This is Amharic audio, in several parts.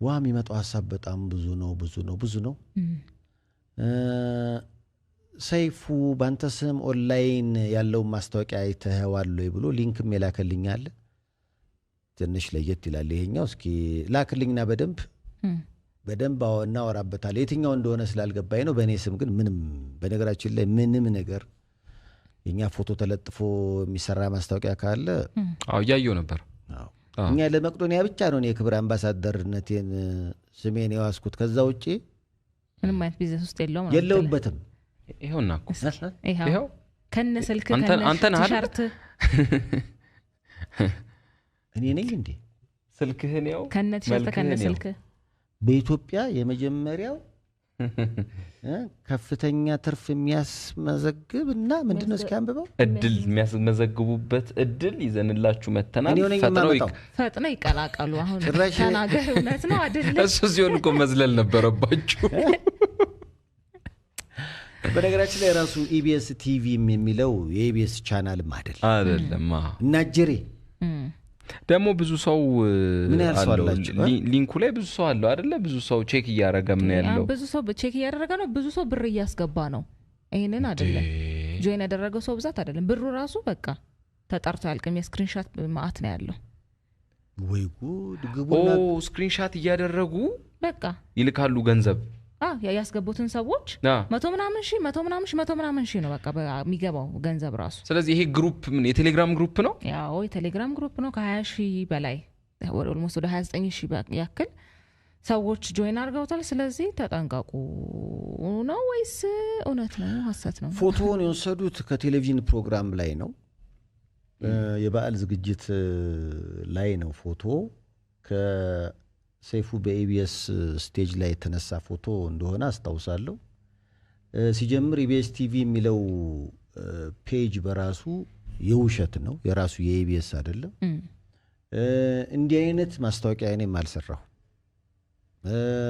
ዋም ይመጣው ሐሳብ በጣም ብዙ ነው ሰይፉ ባንተ ስም ኦንላይን ያለው ማስታወቂያ አይተኸዋል ወይ ብሎ ሊንክም የላከልኛል ትንሽ ለየት ይላል ይሄኛው እስኪ ላክልኝና በደንብ እናወራበታለን የትኛው እንደሆነ ስላልገባኝ ነው በእኔ ስም ግን ምንም በነገራችን ላይ ምንም ነገር የኛ ፎቶ ተለጥፎ የሚሰራ ማስታወቂያ ካለ ያየው ነበር እኛ ለመቅዶኒያ ብቻ ነው የክብር አምባሳደርነቴን ስሜን ያስኩት ከዛ ውጪ ምንም አይነት ቢዝነስ ውስጥ የለውበትም ይሄውና ይሄው ከነስልክ አንተ ቲሸርት እኔ ነኝ እንዴ ስልክህን ያው ከነቲሸርት ከነስልክ በኢትዮጵያ የመጀመሪያው ከፍተኛ ትርፍ የሚያስመዘግብና ምንድነው እስኪያንበበው እድል የሚያስመዘግቡበት እድል ይዘንላችሁ መተናል ፈጥነው ይቀላቀሉ አሁን ተናገር እውነት ነው አይደል እሱ ሲሆን እኮ መዝለል ነበረባችሁ በነገራችን ላይ ራሱ ኢቢኤስ ቲቪ የሚለው የኢቢኤስ ቻናልም አይደለም ናጀሪ ደግሞ ብዙ ሰው ሊንኩ ላይ ብዙ ሰው አለው አይደለ ብዙ ሰው ቼክ ያያረጋም ነው ያለው ብዙ ሰው ቼክ ያያረጋ ነው ብዙ ሰው ብር ያስገባ ነው ይሄንን አይደለ ጆይን ያደረገው ሰው ብዛት አይደለም ብሩ ራሱ በቃ ተጣርቶ ያልቀም የስክሪንሾት ማአት ነው ያለው ወይ ጉድ ግቡና ስክሪንሾት ያደረጉ በቃ ይልካሉ ገንዘብ ያስገቡትን ሰዎች 100 ምናምን ሺህ ነው በቃ የሚገባው ገንዘብ ራሱ ስለዚህ ይሄ ግሩፕ ምን የቴሌግራም ግሩፕ ነው ያው የቴሌግራም ግሩፕ ነው ከ20 ሺህ በላይ ኦልሞስት ወደ 29 ሺህ ያክል ሰዎች ጆይን አድርገውታል ስለዚህ ተጠንቀቁ ነው ወይስ እውነት ነው ሐሰት ነው ፎቶውን የወሰዱት ከቴሌቪዥን ፕሮግራም ላይ ነው የበዓል ዝግጅት ላይ ነው ፎቶ ሰይፉ በኢቢኤስ ስቴጅ ላይ የተነሳ ፎቶ እንደሆነ አስታውሳለሁ ሲጀምር ኢቢኤስ ቲቪ የሚለው ፔጅ በራሱ የውሸት ነው የራሱ የኢቢኤስ አይደለም እንዲህ አይነት ማስታወቂያ እኔም አልሰራሁ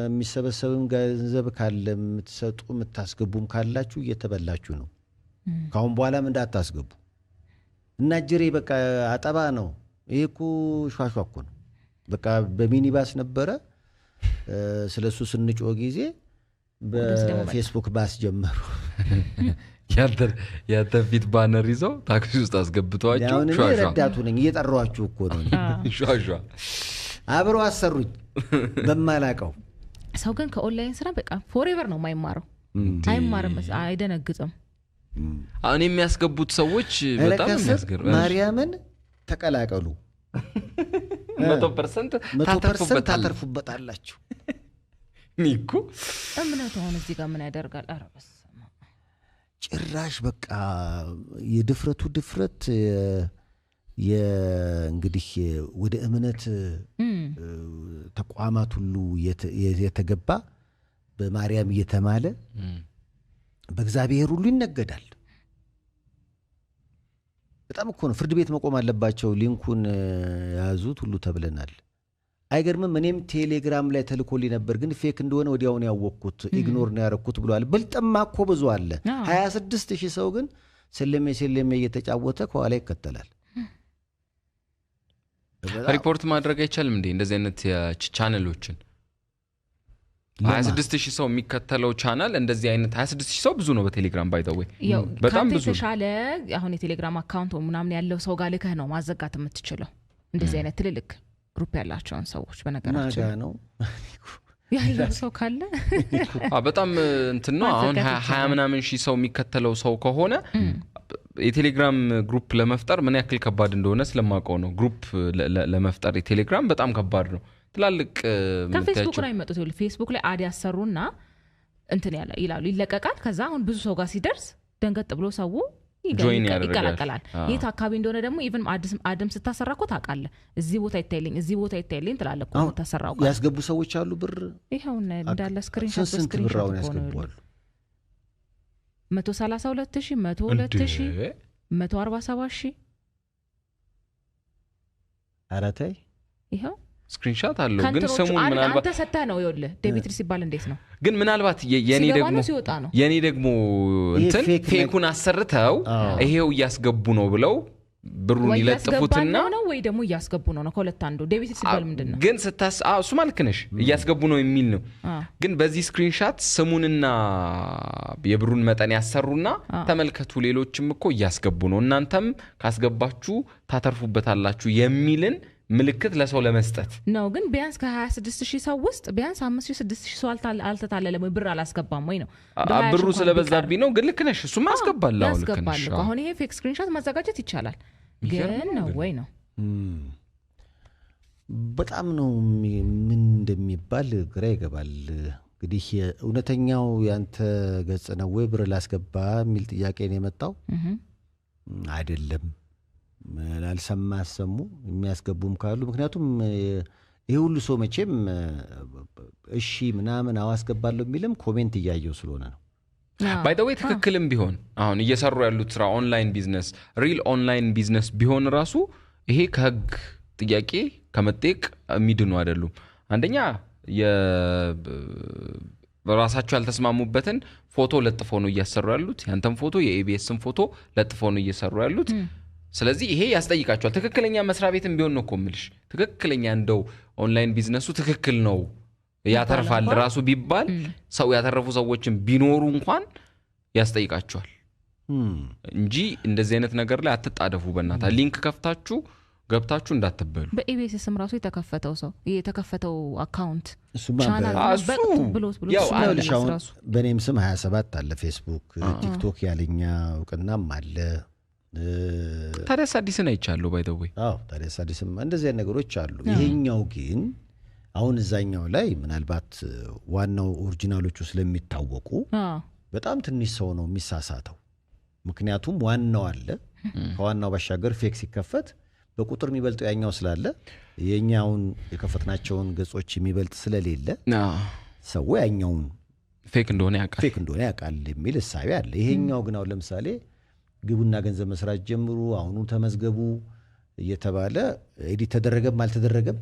የሚሰበሰብም ገንዘብ ካለ የምትሰጡ የምታስገቡም ካላችሁ እየተበላችሁ ነው ካሁን በኋላም እንዳታስገቡ እና ጅሬ በቃ አጠባ ነው ይሄ እኮ ሿሿኮ ነው በቃ በሚኒባስ ነበረ ስለሱ ስንጮ ጊዜ በፌስቡክ ባስ ጀመሩ ያተፊት ባነር ይዘው ታክሲ ውስጥ አስገብተዋቸው ያው እኔ ረዳቱ ነኝ እየጠራዋችሁ እኮ ነው ሿሿ አብሮ አሰሩኝ በማላቀው ሰው ግን ከኦንላይን ስራ በቃ ፎሬቨር ነው የማይማረው አይማርም አይደነግጥም አሁን የሚያስገቡት ሰዎች በጣም የሚያስገርም ማርያምን ተቀላቀሉ 100% ታተርፉበታላችሁ ሚኩ እምነቱ አሁን እዚህ ጋር ምን ያደርጋል አረበስ ጭራሽ በቃ ድፍረት እንግዲህ ወደ እምነት ተቋማት ሁሉ የተገባ በማርያም እየተማለ በእግዚአብሔር ሁሉ ይነገዳል በጣም እኮ ነው ፍርድ ቤት መቆም አለባቸው ሊንኩን ያዙት ሁሉ ተብለናል አይገርምም እኔም ቴሌግራም ላይ ተልኮልኝ ነበር ግን ፌክ እንደሆነ ወዲያው ነው ያወቅኩት ኢግኖር ነው ያረኩት ብሏል በልጠማ እኮ ብዙ አለ 26000 ሰው ግን ስለሜ እየተጫወተ ከኋላ ይከተላል ሪፖርት ማድረግ አይቻልም እንዴ እንደዚህ አይነት ቻናሎችን 26000 ሰው የሚከተለው ቻናል እንደዚህ አይነት 26000 ሰው ብዙ ነው በቴሌግራም ባይዘው በጣም ብዙ ተሻለ አሁን የቴሌግራም አካውንት ምናምን ያለው ሰው ጋር ልከህ ነው ማዘጋት የምትችለው እንደዚህ አይነት ትልልቅ ግሩፕ ያላቸውን ሰዎች በነገራችን ነው ያለው ሰው ካለ በጣም እንትን ነው አሁን 20 ምናምን ሺህ ሰው የሚከተለው ሰው ከሆነ የቴሌግራም ግሩፕ ለመፍጠር ምን ያክል ከባድ እንደሆነ ስለማውቀው ነው ግሩፕ ለመፍጠር የቴሌግራም በጣም ከባድ ነው ትላልቅ ከፌስቡክ ላይ መጥቶ ፌስቡክ ላይ አድ ያሰሩና እንትን ይላሉ ይለቀቃል ከዛ አሁን ብዙ ሰው ጋር ሲደርስ ደንገጥ ብሎ ሰው ይቀላቀላል የት አካባቢ እንደሆነ ደግሞ ኢቭን አድም ስታሰራኮ ታውቃለህ እዚህ ቦታ ይታይልኝ ትላለህ እኮ ተሰራው ጋር ያስገቡ ሰዎች አሉ ብር ይሄው እንዳለ ስክሪንሾት ያስገቡዋል 132000 102000 147000 አራታይ ይሄው ስክሪንሾት አለው ግን ሰሙን ምናልባት አንተ ሰጣህ ነው ይወለ ዴቢት ሲባል እንዴት ነው ግን ምናልባት የኔ ደግሞ እንትን ፌኩን አሰርተው ይሄው ያስገቡ ነው ብለው ብሩን ይለጥፉትና ነው ወይ ደግሞ እያስገቡ ነው ከሁለት አንዱ ዴቢት ሲባል ምንድነው ግን ስታስ እሱ ማለት ነሽ እያስገቡ ነው የሚል ነው ግን በዚህ ስክሪንሾት ስሙንና የብሩን መጠን ያሰሩና ተመልከቱ ሌሎችም እኮ እያስገቡ ነው እናንተም ካስገባችሁ ታተርፉበታላችሁ የሚልን ምልክት ለሰው ለመስጠት ነው ግን ቢያንስ ከ26000 ሰው ውስጥ ቢያንስ 5000 ሰው አልተታለለም ብር አላስገባም ወይ ነው ብሩ ስለበዛብኝ ነው ግን ልክ ነሽ እሱም ያስገባል አሁን ይሄ ፌክ ስክሪንሾት ማዘጋጀት ይቻላል ግን ነው ወይ ነው በጣም ነው ምን እንደሚባል ግራ ይገባል እንግዲህ እውነተኛው ያንተ ገጽ ነው ወይ ብር ላስገባ የሚል ጥያቄ ነው የመጣው አይደለም ላልሰማ አሰሙ የሚያስገቡም ካሉ ምክንያቱም ይሄ ሁሉ ሰው መቼም እሺ ምናምን አዋስገባለሁ የሚልም ኮሜንት እያየው ስለሆነ ነው ባይ ዘ ዌይ ትክክልም ቢሆን አሁን እየሰሩ ያሉት ስራ ኦንላይን ቢዝነስ ሪል ኦንላይን ቢዝነስ ቢሆን ራሱ ይሄ ከህግ ጥያቄ ከመጠየቅ የሚድኑ አይደሉም አንደኛ በራሳቸው ያልተስማሙበትን ፎቶ ለጥፎ ነው እያሰሩ ያሉት ያንተም ፎቶ የኤቢኤስን ፎቶ ለጥፎ ነው እየሰሩ ያሉት ስለዚህ ይሄ ያስጠይቃቸዋል ትክክለኛ መስሪያ ቤትም ቢሆን ነው ኮምልሽ ትክክለኛ እንደው ኦንላይን ቢዝነሱ ትክክል ነው ያተርፋል ራሱ ቢባል ሰው ያተረፉ ሰዎችን ቢኖሩ እንኳን ያስጠይቃቸዋል እንጂ እንደዚህ አይነት ነገር ላይ አትጣደፉ በእናታ ሊንክ ከፍታችሁ ገብታችሁ እንዳትበሉ በኢቢኤስ ስም ራሱ የተከፈተው ሰው የተከፈተው አካውንት ቻናል ብሎት ያው አልሻውን በኔም ስም 27 አለ ፌስቡክ ቲክቶክ ያለኛ እውቅናም አለ ታዲያስ አዲስን አይቻለሁ ባይ ዘ ዌይ ታዲያስ አዲስም እንደዚህ አይነት ነገሮች አሉ ይሄኛው ግን አሁን እዛኛው ላይ ምናልባት ዋናው ኦሪጂናሎቹ ስለሚታወቁ በጣም ትንሽ ሰው ነው የሚሳሳተው ምክንያቱም ዋናው አለ ከዋናው ባሻገር ፌክ ሲከፈት በቁጥር የሚበልጠው ያኛው ስላለ የኛውን የከፈትናቸውን ገጾች የሚበልጥ ስለሌለ ሰው ያኛውን ፌክ እንደሆነ ያውቃል የሚል እሳቤ አለ ይሄኛው ግን አሁን ለምሳሌ ግቡና ገንዘብ መስራት ጀምሩ አሁኑ ተመዝገቡ እየተባለ ኤዲት ተደረገም አልተደረገም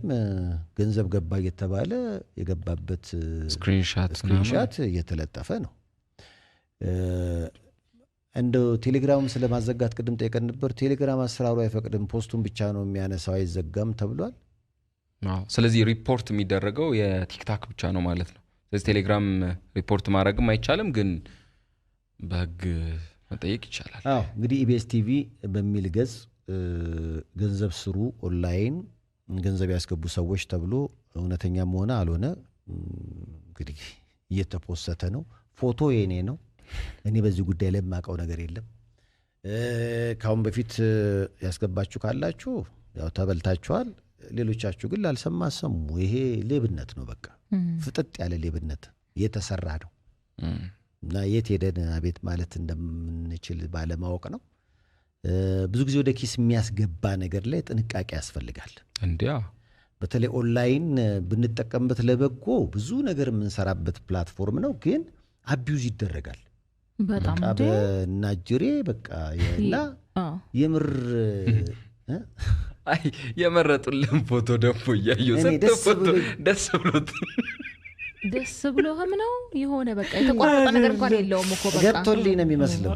ገንዘብ ገባ እየተባለ የገባበት ስክሪንሾት እየተለጠፈ ነው እንደው ቴሌግራም ስለማዘጋት ቅድም ጠይቀን ነበር ቴሌግራም አሰራሩ አይፈቅድም ፖስቱን ብቻ ነው የሚያነሳው አይዘጋም ተብሏል ስለዚህ ሪፖርት የሚደረገው የቲክታክ ብቻ ነው ማለት ነው ስለዚህ ቴሌግራም ሪፖርት ማድረግም አይቻልም ግን በህግ መጠየቅ ይቻላል እንግዲህ ኢቢኤስ ቲቪ በሚል ገጽ ገንዘብ ስሩ ኦንላይን ገንዘብ ያስገቡ ሰዎች ተብሎ እውነተኛ መሆነ አልሆነ እንግዲህ እየተፖሰተ ነው ፎቶ የኔ ነው እኔ በዚህ ጉዳይ ላይ ማቀው ነገር የለም ካሁን በፊት ያስገባችሁ ካላችሁ ያው ተበልታችኋል ሌሎቻችሁ ግን ላልሰማ ሰሙ ይሄ ሌብነት ነው በቃ ፍጥጥ ያለ ሌብነት እየተሰራ ነው እና የት ሄደን አቤት ማለት እንደምንችል ባለማወቅ ነው ብዙ ጊዜ ወደ ኪስ የሚያስገባ ነገር ላይ ጥንቃቄ ያስፈልጋል እንዴ በተለይ ኦንላይን ብንጠቀምበት ለበጎ ብዙ ነገር የምንሰራበት ፕላትፎርም ነው ግን አቢዩዝ ይደረጋል በጣም በናጅሬ በቃ እና የምር አይ የመረጡልን ፎቶ ደግሞ ያየው ደስ ብሎህም ነው የሆነ በቃ የተቆረጠ ነገር እንኳን የለውም እኮ በቃ ገብቶልኝ ነው የሚመስለው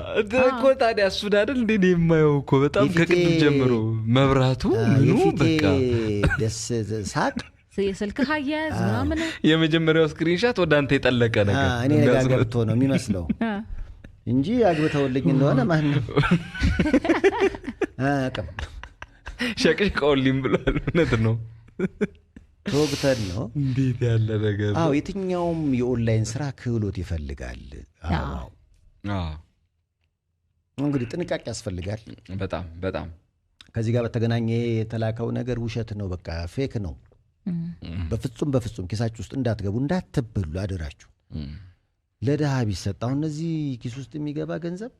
እኮ ታዲያ እሱ አይደል እንዴ ነው የማየው እኮ በጣም ከቅድም ጀምሮ መብራቱ ምኑ በቃ ደስ ሳቅ የስልክ አያያዝ ምናምን የመጀመሪያው ስክሪንሾት ወደ አንተ የጠለቀ ነገር እኔ ነገር ገብቶ ነው የሚመስለው እንጂ አግብተውልኝ እንደሆነ ማን ነው አቀም ሸቅሽቀውልኝ ብሏል እውነት ነው ተወግተን ነው እንዴት ያለ ነገር የትኛውም የኦንላይን ስራ ክህሎት ይፈልጋል እንግዲህ ጥንቃቄ ያስፈልጋል በጣም በጣም ከዚህ ጋር በተገናኘ የተላከው ነገር ውሸት ነው በቃ ፌክ ነው በፍጹም ኪሳችሁ ውስጥ እንዳትገቡ እንዳትበሉ አደራችሁ ለደሃ ቢሰጥ አሁን እነዚህ ኪስ ውስጥ የሚገባ ገንዘብ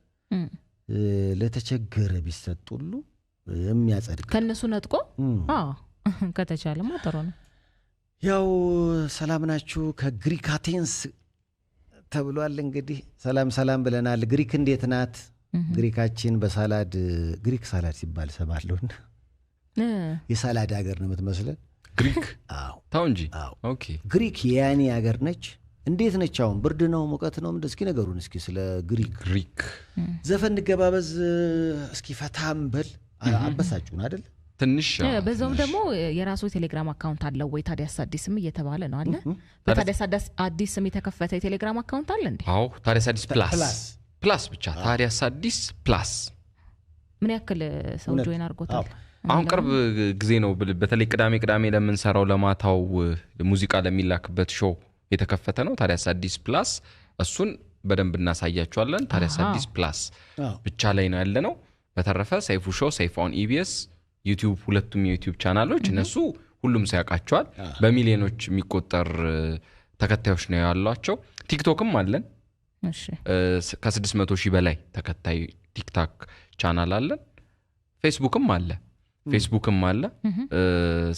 ለተቸገረ ቢሰጥ ሁሉ የሚያጸድቅ ከነሱ ነጥቆ ከተቻለ ማጠሩ ነው ያው ሰላም ናችሁ ከግሪክ አቴንስ ተብሏል እንግዲህ ሰላም ብለናል ግሪክ እንዴት ናት ግሪካችን በሳላድ ግሪክ ሳላድ ሲባል ሰማለሁና የሳላድ ሀገር ነው የምትመስለን ግሪክ ታው እንጂ ኦኬ ግሪክ የያኔ ሀገር ነች እንዴት ነች አሁን ብርድ ነው ሙቀት ነው እስኪ ነገሩን እስኪ ስለ ግሪክ ግሪክ ዘፈን ገባበዝ እስኪ ፈታም በል አበሳጩን አይደል ትንሽ በዛውም ደግሞ የራሱ ቴሌግራም አካውንት አለው ወይ ታዲያስ አዲስም እየተባለ ነው አለ በታዲያስ አዲስም የተከፈተ የቴሌግራም አካውንት አለ እንዴ አዎ ታዲያስ አዲስ ፕላስ ብቻ ታዲያስ አዲስ ፕላስ ምን ያክል ሰው ጆይን አድርጎታል አሁን ቅርብ ጊዜ ነው በተለይ ቅዳሜ ለምንሰራው ለማታው ሙዚቃ ለሚላክበት ሾው የተከፈተ ነው ታዲያስ አዲስ ፕላስ እሱን በደንብ እናሳያችኋለን ታዲያስ አዲስ ፕላስ ብቻ ላይ ነው ያለነው በተረፈ ሰይፉ ሾው ሰይፉ ኦን ኢቢኤስ ዩቲዩብ ሁለቱም የዩቲዩብ ቻናሎች እነሱ ሁሉም ሲያውቃቸዋል በሚሊዮኖች የሚቆጠር ተከታዮች ነው ያሏቸው ቲክቶክም አለን እሺ ከ600,000 በላይ ተከታይ ቲክቶክ ቻናል አለን ፌስቡክም አለ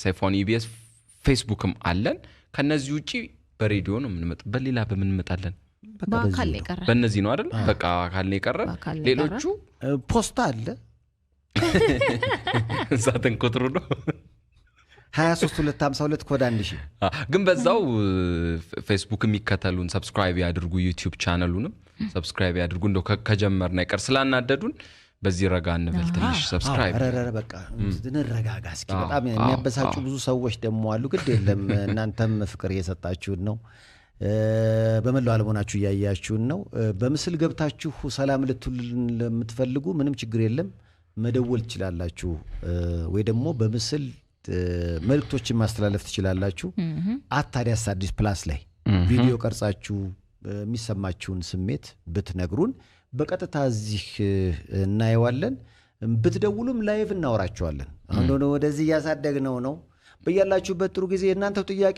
ሰይፉ ኦን ኢቢኤስ ፌስቡክም አለን ከነዚህ ውጪ በሬዲዮ ነው የምንመጣ በሌላ በምን እንመጣለን በአካል ላይ ቀረ በእነዚህ ነው አይደል በቃ አካል ላይ ቀረ ሌሎቹ ፖስታ አለ ዛተን ኮትሩ ነው 23252 ኮድ 1000 ግን በዛው ፌስቡክ የሚከተሉን ሰብስክራይብ ያድርጉ ዩቲዩብ ቻናሉንም ሰብስክራይብ ያድርጉ እንደው ከጀመርና ይቀር ስላናደዱን በዚህ ረጋ እንበል ትንሽ ሰብስክራይብ አረረ በቃ እንረጋጋ እስኪ በጣም የሚያበሳጩ ብዙ ሰዎች ደሞ አሉ ግድ የለም እናንተም ፍቅር እየሰጣችሁን ነው በመላው ዓለሞናችሁ ያያያችሁን ነው በምስል ገብታችሁ ሰላም ልትሉልን ለምትፈልጉ ምንም ችግር የለም መደወል ትችላላችሁ ወይ ደግሞ በምስል መልእክቶችን ማስተላለፍ ትችላላችሁ ታዲያስ አዲስ ፕላስ ላይ ቪዲዮ ቀርጻችሁ የሚሰማችሁን ስሜት ብትነግሩን በቀጥታ እዚህ እናየዋለን ብትደውሉም ላይቭ እናወራችኋለን አሁን ወደዚህ ያሳደግነው ነው በእያላችሁበት ጥሩ ጊዜ እናንተው ጥያቄ